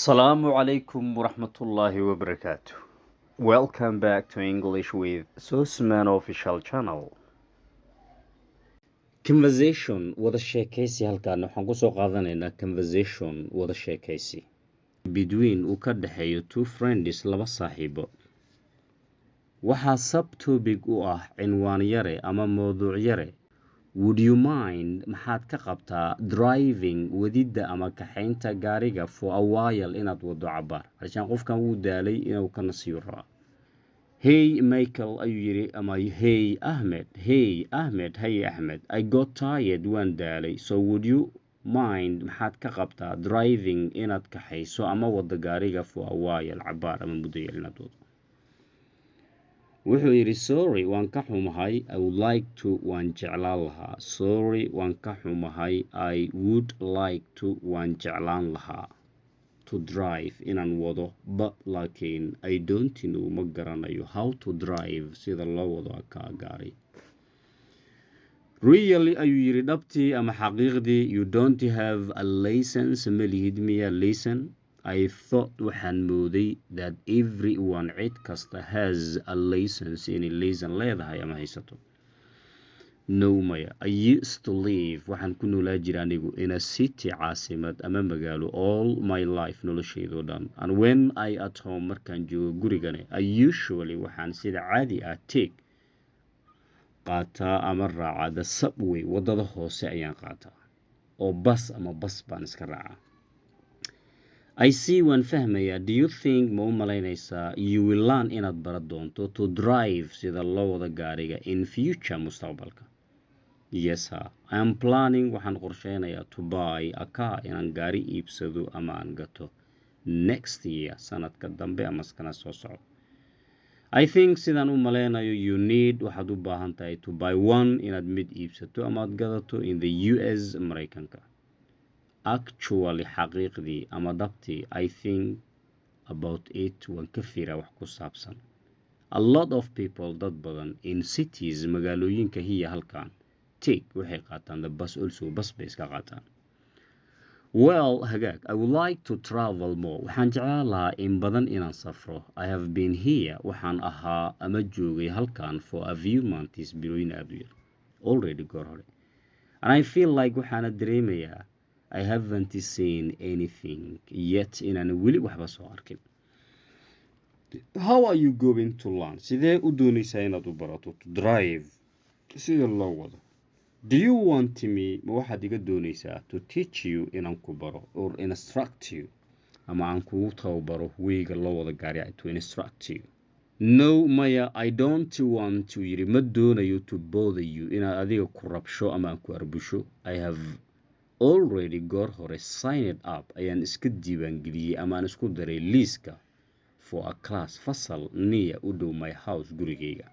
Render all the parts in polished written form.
Assalamu alaikum warahmatullahi wabarakatuh. Welcome back to English with Susman official channel. Conversation wada sheekaysi halkaan waxaan ku soo qaadanaynaa conversation wada sheekaysi between uu ka dhaxeeyo two friends laba saaxiibo. Waxaa subtopic u ah cinwaan yare ama mowduuc yare. Would you mind maxaad ka qabtaa driving wadida ama kaxaynta gaariga for a while inaad wado cabaar halshaan qofkan wuu daalay inuu ka nasiyo rabaa. Hey Michael ayuu yiri ama hey Ahmed I got tired waan daalay so would you mind maxaad ka qabtaa driving inaad kaxayso ama wado gaariga for a while cabaar ama muddo yar inaad wado. Wuxuu yiri sorry waan ka xumahay I would like to waan jeclaan lahaa sorry waan ka xumahay I would like to waan jeclaan lahaa to drive inaan wado but laakiin I don't know ma garanayo how to drive sida loo wado ka gaari. Really ayuu yiri dhabtii ama xaqiiqdii you don't have a license ma lihid miya license. I thought waxaan mooday that everyone cid kasta has a license inay license leedahay ama haysato. No maya I used to live waxaan ku noolaa jira anigu in a city caasimad ama magaalo all my life noloshayda oo dhan and when I at home markaan joogo gurigane I usually waxaan sida caadi ah take qaataa ama raacaa the subway wadada hoose ayaan qaataa oo bus ama bus baan iska raacaa. I see waan fahmaya do you think ma u malaynaysaa you will learn inaad baran doonto to drive sida loo wado gaariga in future mustaqbalka. Yes ha I am planning waxaan qorsheynayaa to buy a car inaan gaari iibsado ama aan gato next year sanadka dambe ama sanadka soo socda. I think sidaan u malaynayo you need waxaad u baahan tahay to buy one inaad mid iibsato ama aad gadato in the US Mareykanka. Actually xaqiiqdii ama dhabtii I think about it waan ka fiiraa wax ku saabsan. A lot of people dad badan in cities magaalooyinka hiya halkaan take waxay qaataan the bus also bus bay iska qaataan. Well hagaag I would like to travel more waxaan jeclaan lahaa in badan inaan safro. I have been here waxaan ahaa ama joogay halkaan for a few months bilooyin aad u yar already goor hore and I feel like waxaana dareemayaa I haven't seen anything yet inaan weli waxba soo arkin. How are you going to learn? Sidee u doonaysaa inaad u barato to drive sida loo wado. Do you want me ma waxaad iga doonaysaa to teach you inaan ku baro or instruct you ama aan kugu tababaro wayga loo wado gaari to instruct you. No maya I don't want to yiri ma doonayo to bother you inaad adiga ku rabsho ama aan ku arbusho. I have already goor hore signed up ayaan iska diiwaangeliyey ama aan isku daray liiska for a class fasal near u dhow my house gurigayga.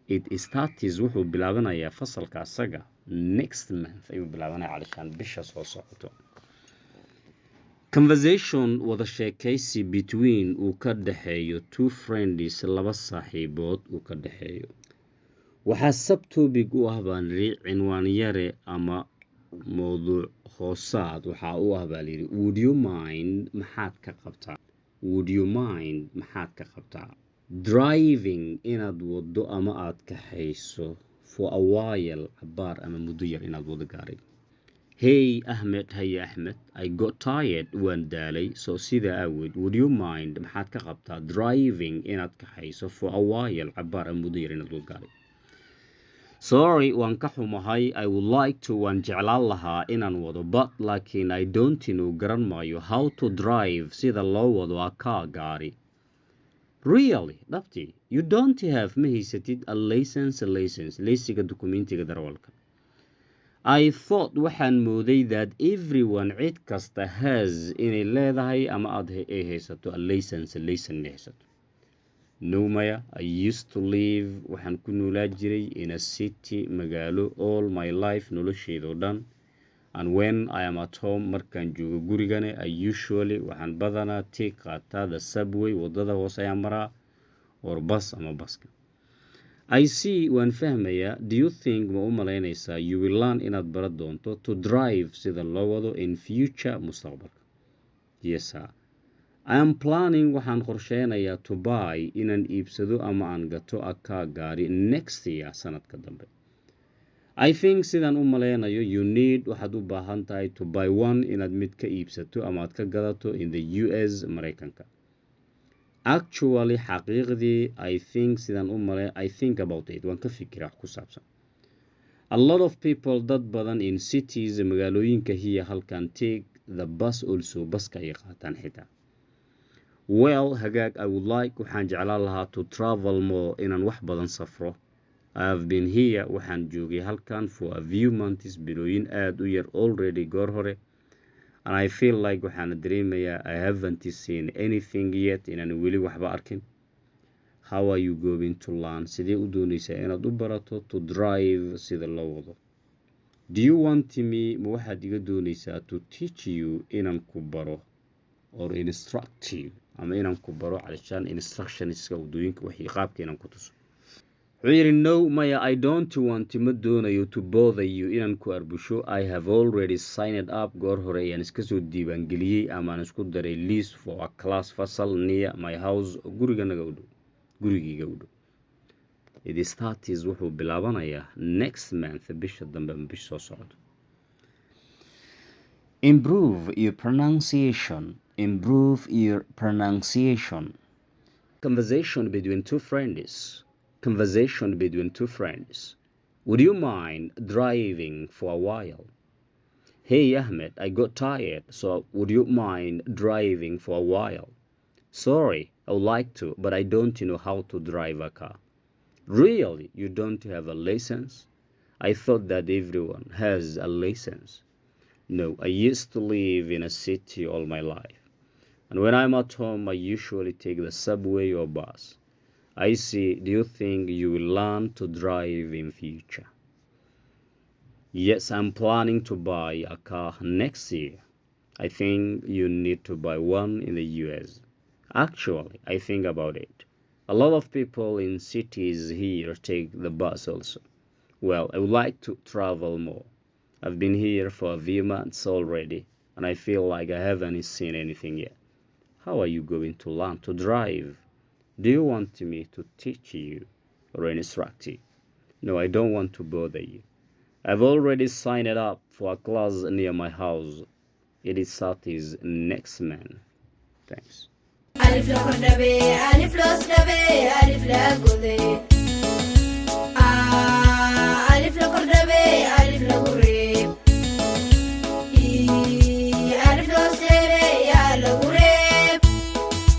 It starts wuxuu bilaabanayaa fasalka asaga next month ayuu bilaabanayaa calishaan bisha soo socoto. Conversation wada sheekaysi between uu ka dhaxeeyo two friends laba saaxiibood uu ka dhaxeeyo. Waxaa subtopic u ah baan cinwaan yare ama mowduuc hoosaad waxaa u ah baa layidhi would you mind maxaad ka qabtaa would you mind maxaad ka qabtaa driving inaad wado ama aad kaxayso for a while cabaar ama muddo yar inaad wado gaari. Hey Ahmed I got tired waan daalay so sidaa awood would you mind maxaad ka qabtaa driving inaad kaxayso for a while cabaar ama muddo yar inaad wado gaari. Sorry waan ka xumahay I would like to waan jeclaan lahaa inaan wado but laakiin I don't know garan maayo how to drive sida loo wado a car gaari. Really dhabtii you don't have ma haysatid a license laysiga dukumentiga darawalka. I thought waxaan mooday that everyone cid kasta has inay leedahay ama aad ay haysato a license haysato. No maya I used to live waxaan ku noolaa jiray in a city magaalo all my life noloshayda oo dhan and when I am at home markaan joogo gurigane I usually waxaan badanaa take qaataa the subway wadada hoose ayaan maraa or bus ama baska. I see waan fahmaya do you think ma u malaynaysaa you will learn inaad baran doonto to drive sida loo wado in future mustaqbalka. Yes sir I am planning waxaan qorsheynayaa to buy inaan iibsado ama aan gato a car gaari next year sanadka dambe. I think sidaan u maleynayo you need waxaad u baahan tahay to buy one inaad mid ka iibsato ama aad ka gadato in the US Mareykanka. Actually xaqiiqdii I think about it waan ka fikiraa ku saabsan. A lot of people dad badan in cities magaalooyinka here halkan take the bus also baska ay qaataan xitaa. Well hagaag I would like waxaan jeclaan lahaa to travel more inaan wax badan safro. I have been here waxaan joogay halkan for a few months bilooyin aad u yar already goor hore. And I feel like waxaan dareemayaa I haven't seen anything yet inaan weli waxba arkin. How are you going to learn? Sidee u doonaysaa inaad u barato to drive sida loo wado? Do you want me ma waxaad iga doonaysaa to teach you inaan ku baro or instruct you ama inaan ku baro calishaan instructionska wadooyinka wixii qaabka inaan ku tuso. Wuxuu yidhi no maya I don't want ma doonayo to bother you inaan ku arbusho. I have already signed up goor hore ayaan iska soo diiwaangeliyey amaan isku daray list for a class fasal near my house gurigayga u dhow. It starts wuxuu bilaabanayaa next month bisha dambe bisha soo socdo. Improve your pronunciation. Conversation between two friends. Would you mind driving for a while? Hey Ahmed, I got tired, so would you mind driving for a while? Sorry, I would like to, but I don't know how to drive a car. Really? You don't have a license? I thought that everyone has a license. No, I used to live in a city all my life. And when I'm at home, I usually take the subway or bus. I see. Do you think you will learn to drive in future? Yes, I'm planning to buy a car next year. I think you need to buy one in the US. Actually, I think about it. A lot of people in cities here take the bus also. Well, I would like to travel more. I've been here for a few months already, and I feel like I haven't seen anything yet. How are you going to learn to drive? Do you want me to teach you or instruct you? No, I don't want to bother you. I've already signed up for a class near my house. It starts next month. Thanks.